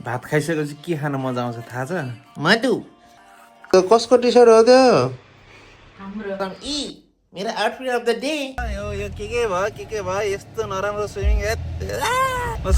भात खाइसकेपछि के खान मजा आउँछ थाहा छ? मधु कसको टी सर्ट हो त्यो? मेरो आउटफिट अफ द डे। यो के भयो यस्तो नराम्रो स्विमिङ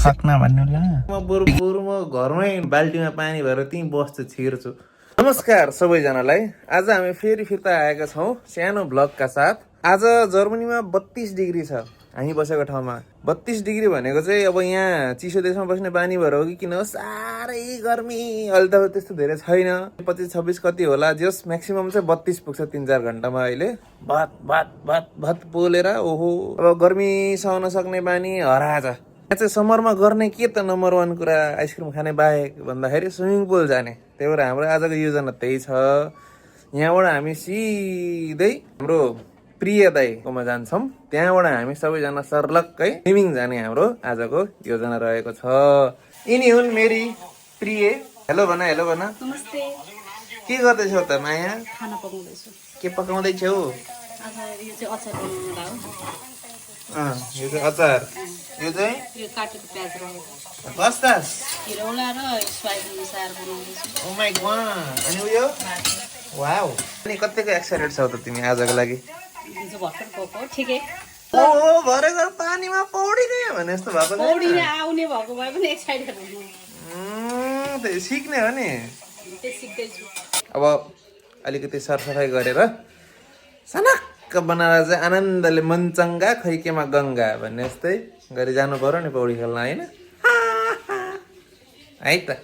सक्ना भन्नु ल। म बरु म घरमै बाल्टीमा पानी भरेर त्यहीँ बस्छु छिर्छु। नमस्कार सबैजनालाई। आज हामी फेरि फिर्ता आएका छौँ सानो ब्लगका साथ। आज जर्मनीमा 32 डिग्री छ हामी बसेको ठाउँमा। 32 डिग्री भनेको चाहिँ अब यहाँ चिसो देशमा बस्ने बानी भएर हो कि किन हो, साह्रै गर्मी। अहिले त त्यस्तो धेरै छैन, 25-26 कति होला, जस म्याक्सिमम चाहिँ 32 पुग्छ 3-4 घन्टामा। अहिले भात भात भात भात पोलेर ओहो अब गर्मी सहन सक्ने बानी हराएछ। यहाँ चाहिँ समरमा गर्ने के त नम्बर 1 कुरा आइसक्रिम खाने बाहेक भन्दाखेरि स्विमिङ पुल जाने। त्यही भएर हाम्रो आजको योजना त्यही छ। यहाँबाट हामी सिधै हाम्रो प्रिय दाईकोमा जान्छौँ, त्यहाँबाट हामी सबैजना सर्लक्कै स्विमिङ जाने हाम्रो आजको योजना रहेको छ। यिनी हुन् मेरी प्रिय। हेलो भन, हेलो भन। नमस्ते। के गर्दैछौ त माया? खाना पकाउँदैछु। के पकाउँदैछौ? आज यो चाहिँ अचार बनाउँदा हो। यो चाहिँ अचार। यो चाहिँ यो काटेको प्याज रहेको कस्ता हिरौला र सोयाबिन मिसाएर बनाउँदैछु। Oh my god. अनि उयो वाउ। अनि कतिको एक्साइटेड छौ त तिमी आजको लागि? जुन चाहिँ भर्खर पकाएको ठिकै। ओ भरेको पानीमा पौडिने भने जस्तो भएको छ। पौडिने आउने भएको भए पनि एक्साइटेड हुनु। त्यही सिक्ने हो नि। त्यही सिक्दैछु। अब अलिकति सरसफाइ गरेर सनक्क बनाएर चाहिँ आनन्दले मनचङ्गा खैकेमा गङ्गा भन्ने जस्तै गरी जानु पर्यो नि पौडी खेल्न, होइन? है त।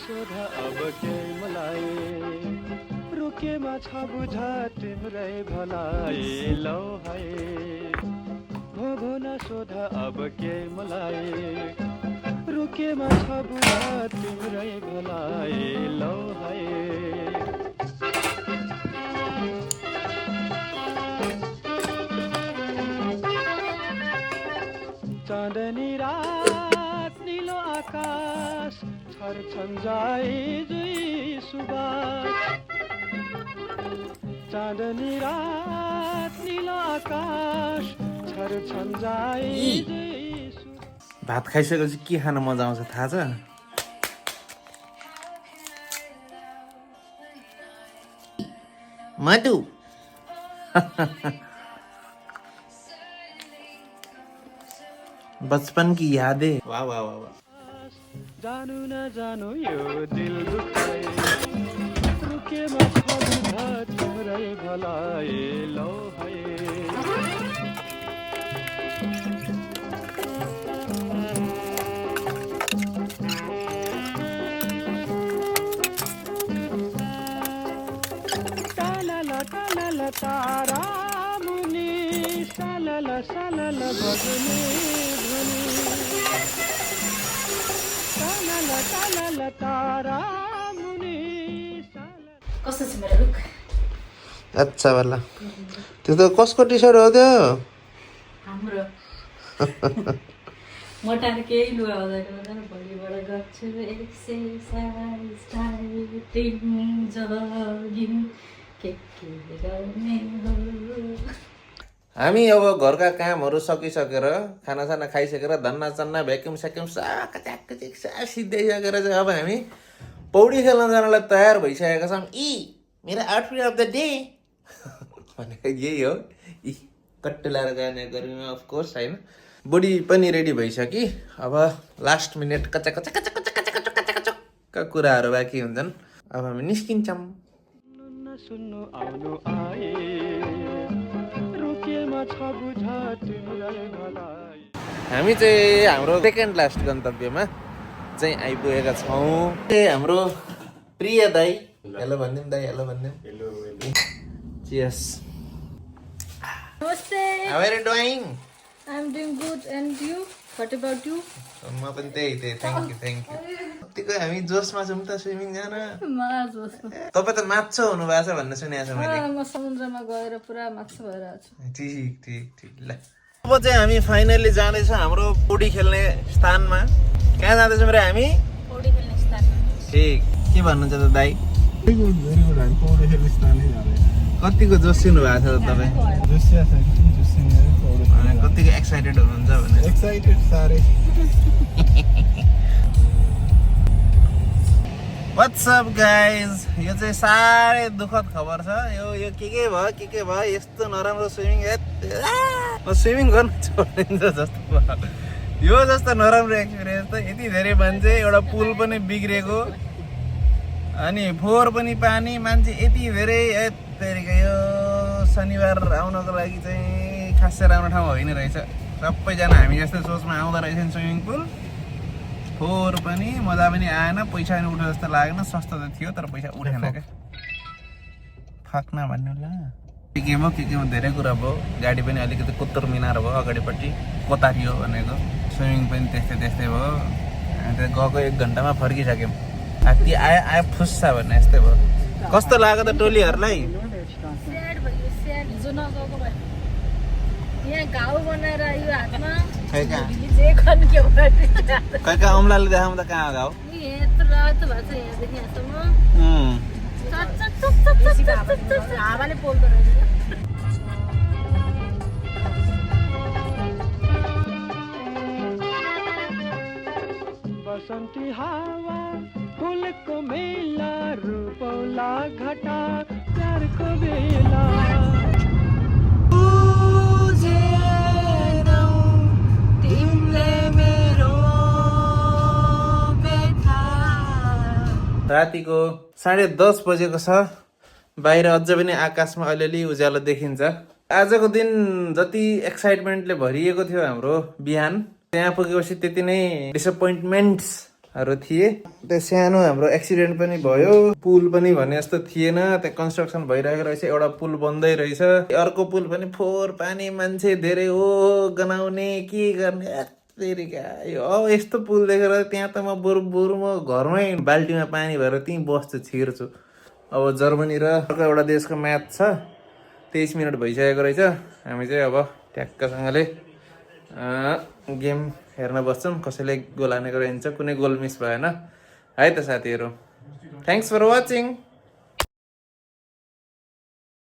सोधा अब के मलाई रुकेमा छ बुझा तिम्रै भलाई लौ है भो न सोधा अब के मलाई रुकेमा छ बुझा तिम्रै भलाई लौ है चाँदनी रात नीलो आकाश छर्छन् जाई जुई सुबास चाँदनी रात नीलो आकाश छर्छन् जाई जुई सुबास। भात खाइसकेपछि के खान मजा आउँछ थाहा छ? मधु बचपन की यादें। वाह वाह वाह वाह। जानु न जानु यो दिल दुखाए रुकेमा छ बुझा तिम्रै भलाई लौ है टाला तारा मुनि सालला सालला बजने ध्वनि सालला तारा मुनि सालला। कस्तो छ मेरो लुक? अच्छा वाला। त्यो त कसको टी सर्ट हो त्यो? हाम्रो मोटार केही लुगा हुँदैन भोलिबाट गर्छु एक्सर्साइज डाइटिङ जगिङ के गर्ने हो। हामी अब घरका कामहरू सकिसकेर खानासाना खाइसकेर धन्ना चन्ना भ्याक्युम स्याक्युम सिद्धाइसकेर चाहिँ अब हामी पौडी खेल्न जानलाई तयार भइसकेका छौँ। मेरो आउटफिट अफ द डे भनेको यही हो। कट्टु लाएर जाने गर्मीमा अफकोर्स, होइन? बडी पनि रेडी भइसक्यो। अब लास्ट मिनट कच्चा कुराहरू बाँकी हुन्छन्। अब हामी निस्किन्छौँ। सुन्नु आउनु आए रुकेमा छ बुझा तिम्रै भलाई। हामी चाहिँ हाम्रो सेकेन्ड लास्ट गन्तव्यमा चाहिँ आइपुगेका छौँ। हाम्रो प्रिय दाई। हेलो भनिदिउँ दाई, हेलो भनिदिउँ। चियर्स। नमस्ते। How are you doing? I'm doing good and you? What about you? म पनि त्यही थ्याङ्क यू। कतिको हामी जोसमा छौँ त स्विमिङ जान। तपाईँ त माछा हुनु भएको छ भन्ने सुनेको छु मैले। म समुद्रमा गएर पुरा माछा भएर आएको छु। ठिक ल। अब चाहिँ हामी फाइनली जाँदैछौँ हाम्रो पौडी खेल्ने स्थानमा। कहाँ जाँदैछौँ रे हामी? पौडी खेल्ने स्थानमा। ठिक। के भन्नुहुन्छ त दाइ? भेरी गुड हामी पौडी खेल्ने स्थानै जाँदैछ कतिको जोसिनु भएको छ त तपाईँ? जोसिया छ कि जोसिने पौडी कतिको एक्साइटेड हुनुहुन्छ भने? एक्साइटेड साह्रै What's up guys? यो चाहिँ साह्रै दुःखद खबर छ। यो के भयो यस्तो नराम्रो स्विमिङ स्विमिङ गर्न छोडिन्छ जस्तो भयो। यो जस्तो नराम्रो एक्सपिरियन्स त यति धेरै मान्छे, एउटा पुल पनि बिग्रेको अनि फोहोर पनि पानी, मान्छे यति धेरै यो शनिबार आउनको लागि चाहिँ खासै राम्रो ठाउँ होइन रहेछ। सबैजना हामी जस्तो सोचमा आउँदो रहेछन् स्विमिङ पुल। फोहोर पनि मजा पनि आएन, पैसा पनि उठ्यो जस्तो लागेन। सस्तो त थियो तर पैसा उठेन क्या। फाक्न भन्नु ल के केमा धेरै कुरा भयो। गाडी पनि अलिकति कुत्तर मिनार भयो अगाडिपट्टि, कोतारियो भनेको। स्विमिङ पनि त्यस्तै भयो। हामी त गएको 1 घन्टामा फर्किसक्यौँ। हात्ती आयो फुस्सा भन्ने यस्तै भयो। कस्तो लाग्यो त टोलीहरूलाई? स्याड भयो, स्याड जो नगएको भयो। यहाँ घाउ बनाएर यो हातमा खै कहाँ जे खन के भयो खै कहाँ अम्लाले देखाउँदा कहाँ गाउ? यत्रो रातो भएको छ यहाँदेखि यहाँसम्म। हावाले पोल्दो रहेछ। बसन्ती हावा फुलको मेला रूपौला घटा प्यारको बेला रातिको 10:30 बजेको छ। बाहिर अझ पनि आकाशमा अलिअलि उज्यालो देखिन्छ। आजको दिन जति एक्साइटमेन्टले भरिएको थियो हाम्रो बिहान, त्यहाँ पुगेपछि त्यति नै डिसपोइन्टमेन्ट्सहरू थिए। त्यो सानो हाम्रो एक्सिडेन्ट पनि भयो। पुल पनि भने जस्तो थिएन, त्यहाँ कन्स्ट्रक्सन भइरहेको रहेछ। एउटा पुल बन्दै रहेछ, अर्को पुल पनि फोहोर पानी, मान्छे धेरै हो, गनाउने के गर्ने। अब यस्तो पुल देखेर त्यहाँ त म बरु म घरमै बाल्टीमा पानी भएर त्यहीँ बस्छु, छिर्छु। अब जर्मनी र अर्को एउटा देशको म्याच छ। 23 मिनट भइसकेको रहेछ। हामी चाहिँ अब ट्याक्कसँगले गेम हेर्न बस्छौँ। कसैले गोल हानेको रहन्छ, कुनै गोल मिस भएन है त साथीहरू। Thanks for watching.